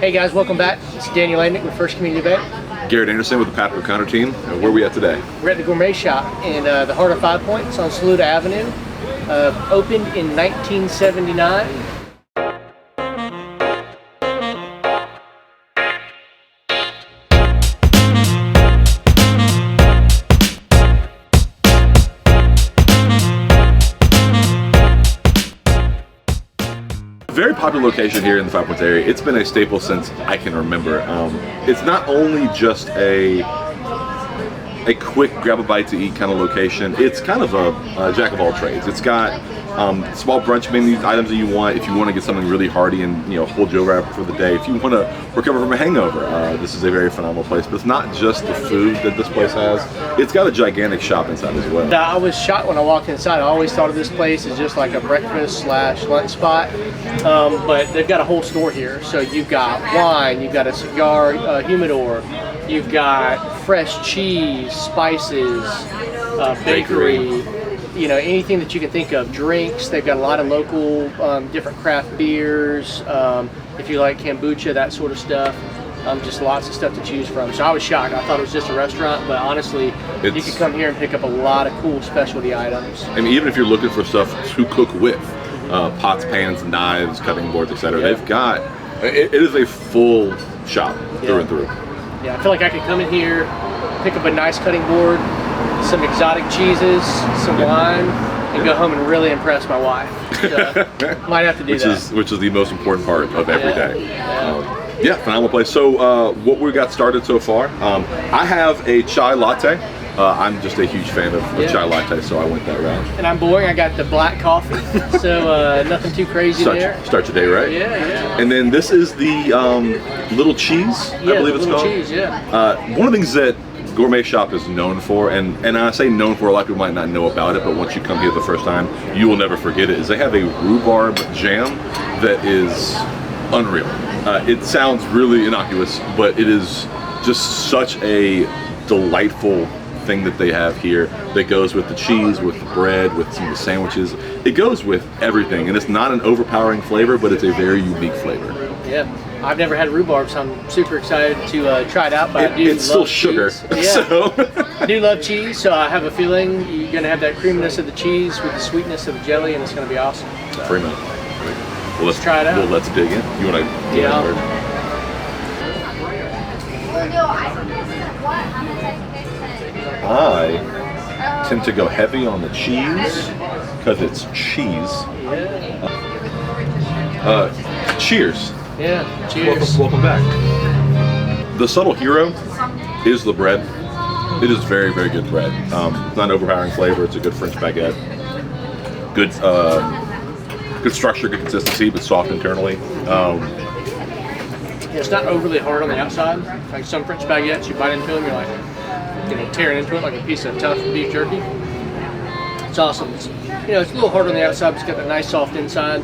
Hey guys, welcome back. It's Daniel Landnick with First Community Bank. Garrett Anderson with the Patrick O'Connor team. Where are we at today? We're at the Gourmet Shop in the heart of Five Points on Saluda Avenue. Opened in 1979. Very popular location here in the Five Points area. It's been a staple since I can remember. It's not only just a quick grab a bite to eat kind of location. It's kind of a jack of all trades. It's got small brunch menu items that you want if you want to get something really hearty and hold you over for the day. If you want to recover from a hangover, this is a very phenomenal place. But it's not just the food that this place has. It's got a gigantic shop inside as well. I was shocked when I walked inside. I always thought of this place as just like a breakfast / lunch spot, but they've got a whole store here. So you've got wine, you've got a cigar humidor, you've got fresh cheese, spices, bakery. Anything that you can think of, drinks. They've got a lot of local different craft beers, if you like kombucha, that sort of stuff. Just lots of stuff to choose from. So I was shocked. I thought it was just a restaurant, but honestly, you could come here and pick up a lot of cool specialty items. I mean, even if you're looking for stuff to cook with, pots, pans, knives, cutting boards, etc. They've got, it is a full shop through and through. Yeah, I feel like I could come in here, pick up a nice cutting board, some exotic cheeses, some wine, and go home and really impress my wife. So, might have to do that. Which is the most important part of every day. Yeah, phenomenal place. So what we got started so far, I have a chai latte. I'm just a huge fan of chai latte, so I went that route. And I'm boring. I got the black coffee, so nothing too crazy there. Start your day right. Yeah. And then this is the little cheese, I believe it's called. Cheese, one of the things that Gourmet Shop is known for, and I say known for, a lot of people might not know about it, but once you come here the first time, you will never forget it, is they have a rhubarb jam that is unreal. It sounds really innocuous, but it is just such a delightful thing that they have here that goes with the cheese, with the bread, with some of the sandwiches. It goes with everything, and it's not an overpowering flavor, but it's a very unique flavor. Yeah. I've never had rhubarb, so I'm super excited to try it out. But it's still sugar, so. I do love cheese, so I have a feeling you're going to have that creaminess of the cheese with the sweetness of the jelly, and it's going to be awesome. So. Pretty much. Well, let's try it out. Well, let's dig in. You want to? Yeah. I tend to go heavy on the cheese because it's cheese. Cheers. Yeah, cheers. Welcome back. The subtle hero is the bread. It is very, very good bread. It's not an overpowering flavor. It's a good French baguette. Good, good structure, good consistency, but soft internally. It's not overly hard on the outside. Like some French baguettes, you bite into them, you're like, tearing into it like a piece of tough beef jerky. It's awesome. It's a little hard on the outside, but it's got a nice soft inside.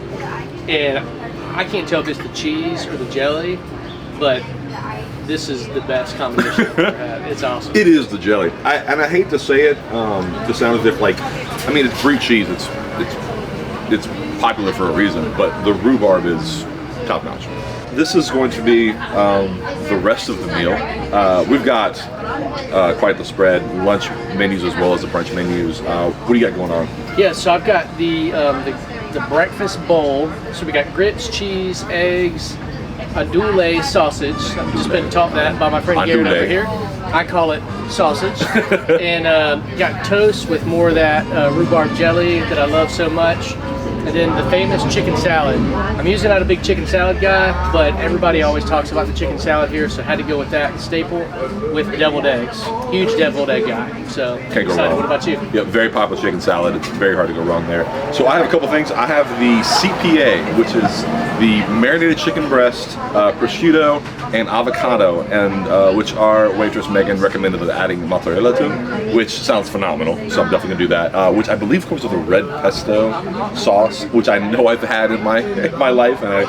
And I can't tell if it's the cheese or the jelly, but this is the best combination I've ever had. It's awesome. It is the jelly. And I hate to say it, to sound as if it's brie cheese. It's popular for a reason, but the rhubarb is top notch. This is going to be the rest of the meal. We've got quite the spread, lunch menus as well as the brunch menus. What do you got going on? Yeah, so I've got the breakfast bowl. So we got grits, cheese, eggs, andouille sausage. I've just been taught that by my friend Garrett over here. I call it sausage. And got toast with more of that rhubarb jelly that I love so much. And then the famous chicken salad. I'm usually not a big chicken salad guy, but everybody always talks about the chicken salad here, so I had to go with that staple with deviled eggs. Huge deviled egg guy. So can't go wrong. What about you? Yeah, very popular chicken salad. It's very hard to go wrong there. So I have a couple things. I have the CPA, which is the marinated chicken breast, prosciutto, and avocado, and which our waitress Megan recommended adding mozzarella to, which sounds phenomenal. So I'm definitely gonna do that. Which I believe comes with a red pesto sauce, which I know I've had in my life, and I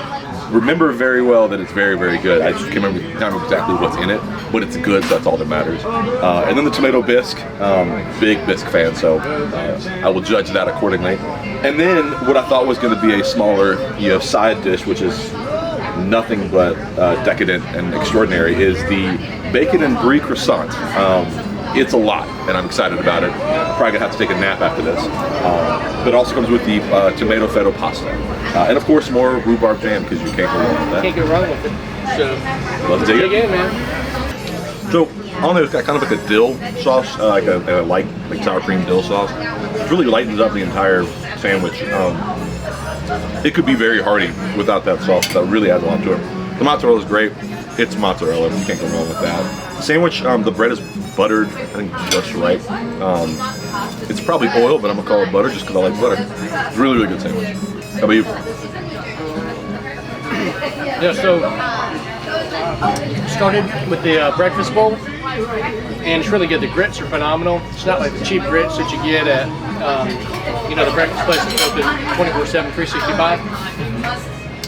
remember very well that it's very, very good. I just can't remember exactly what's in it, but it's good, so that's all that matters. And then the tomato bisque, big bisque fan, so I will judge that accordingly. And then what I thought was going to be a smaller, side dish, which is nothing but decadent and extraordinary, is the bacon and brie croissant. It's a lot, and I'm excited about it. I'm probably gonna have to take a nap after this. But it also comes with the tomato feta pasta, and of course more rhubarb jam, because you can't go wrong with that. Can't go wrong with it. So Let's dig in, man. So on there, it's got kind of like a dill sauce, like a light, like sour cream dill sauce. It really lightens up the entire sandwich. It could be very hearty without that sauce. That really adds a lot to it. The mozzarella is great. It's mozzarella. You can't go wrong with that. The sandwich, the bread is buttered, I think just right. It's probably oil, but I'm gonna call it butter just because I like butter. It's really, really good sandwich. How about you? Yeah, so started with the breakfast bowl, and it's really good. The grits are phenomenal. It's not like the cheap grits that you get at, the breakfast place that's open 24/7, 365.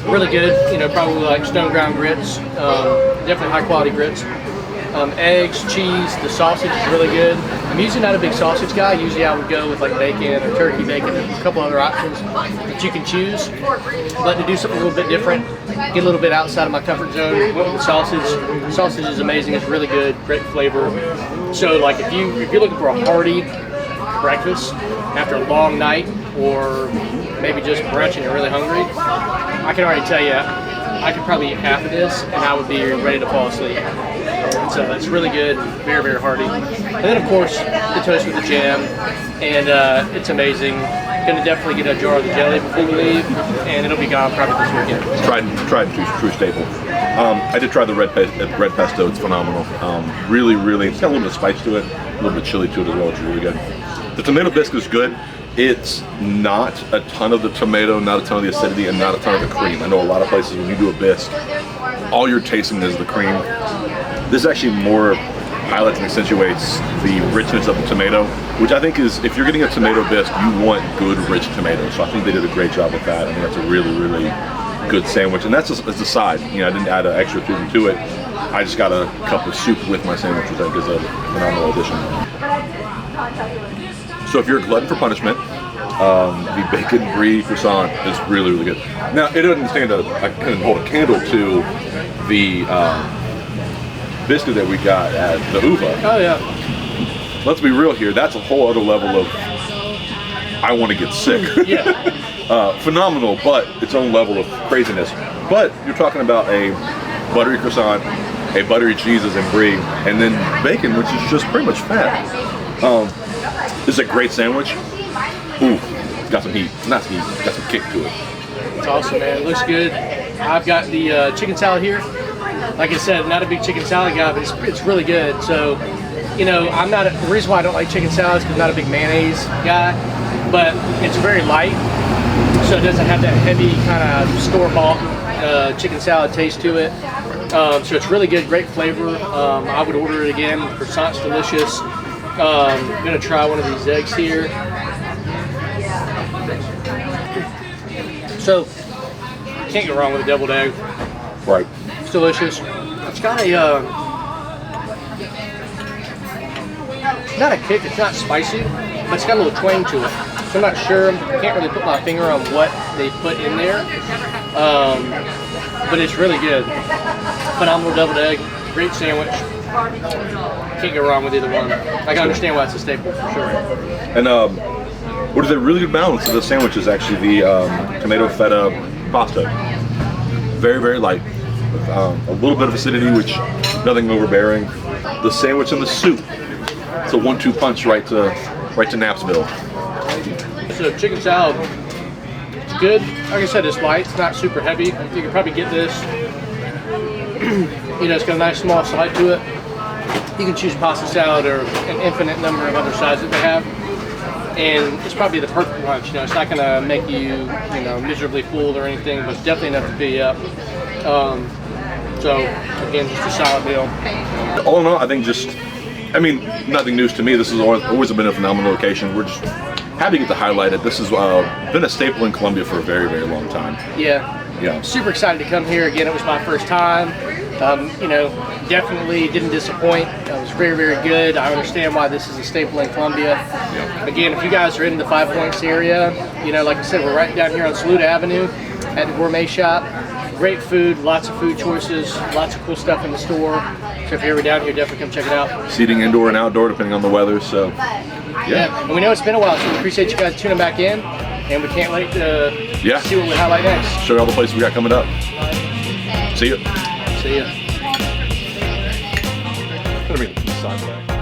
Really good, probably like stone ground grits, definitely high quality grits. Eggs, cheese, the sausage is really good. I'm usually not a big sausage guy. Usually I would go with like bacon or turkey bacon and a couple other options that you can choose. But to do something a little bit different, get a little bit outside of my comfort zone, went with the sausage. The sausage is amazing. It's really good, great flavor. So like if you're looking for a hearty breakfast after a long night, or maybe just brunch and you're really hungry, I can already tell you I could probably eat half of this and I would be ready to fall asleep. So it's really good, very, very hearty. And then of course, the toast with the jam, and it's amazing. Gonna definitely get a jar of the jelly before we leave, and it'll be gone probably this weekend. Tried and true staple. I did try the red pesto. It's phenomenal. Really, really, it's got a little bit of spice to it, a little bit chili to it as well. It's really good. The tomato bisque is good. It's not a ton of the tomato, not a ton of the acidity, and not a ton of the cream. I know a lot of places when you do a bisque, all you're tasting is the cream. This actually more highlights and accentuates the richness of the tomato, which I think is, if you're getting a tomato bisque, you want good, rich tomatoes. So I think they did a great job with that. I think that's a really, really good sandwich. And that's just as a side. I didn't add an extra food to it. I just got a cup of soup with my sandwich, which I think is a phenomenal addition. So if you're a glutton for punishment, the bacon brie croissant is really, really good. Now, it doesn't I couldn't hold a candle to the biscuit that we got at the Uva. Oh yeah. Let's be real here. That's a whole other level of I want to get sick. Yeah. Phenomenal, but its own level of craziness. But you're talking about a buttery croissant, a buttery cheeses and brie, and then bacon, which is just pretty much fat. This is a great sandwich. Ooh, it's got some heat. Not some heat, it's got some kick to it. It's awesome, man. It looks good. I've got the chicken salad here. Like I said, not a big chicken salad guy, but it's really good. So, the reason why I don't like chicken salad is because I'm not a big mayonnaise guy, but it's very light, so it doesn't have that heavy kind of store-bought chicken salad taste to it. So it's really good, great flavor. I would order it again. The croissant's delicious. I'm gonna try one of these eggs here. So, can't go wrong with a deviled egg. Right. It's delicious. It's got a, not a kick, it's not spicy, but it's got a little twang to it. So I'm not sure, can't really put my finger on what they put in there, but it's really good. Phenomenal deviled egg, great sandwich. Can't go wrong with either one. I can understand why it's a staple, for sure. And what is a really good balance of the sandwich is actually the tomato feta pasta. Very, very light. With a little bit of acidity, which nothing overbearing. The sandwich and the soup. It's a 1-2 punch right to Knapsville. So chicken salad, it's good. Like I said, it's light. It's not super heavy. You can probably get this. It's got a nice small side to it. You can choose pasta salad or an infinite number of other sides that they have. And it's probably the perfect lunch. It's not going to make you, miserably full or anything, but it's definitely enough to fill you up. So again, just a solid meal. All in all, I think nothing news to me. This has always been a phenomenal location. We're just happy to get to highlight it. This has been a staple in Columbia for a very, very long time. Yeah. Super excited to come here again. It was my first time. Definitely didn't disappoint. It was very, very good. I understand why this is a staple in Columbia. Yeah. Again, if you guys are in the 5 Points area, like I said, we're right down here on Saluda Avenue at the Gourmet Shop. great food, lots of food choices, lots of cool stuff in the store. So if you're ever down here, definitely come check it out. Seating indoor and outdoor depending on the weather. So Yeah, and we know it's been a while, so we appreciate you guys tuning back in, and we can't wait to see what we highlight next. Show you all the places we got coming up. See ya. See ya. Gonna bring the peace sign back.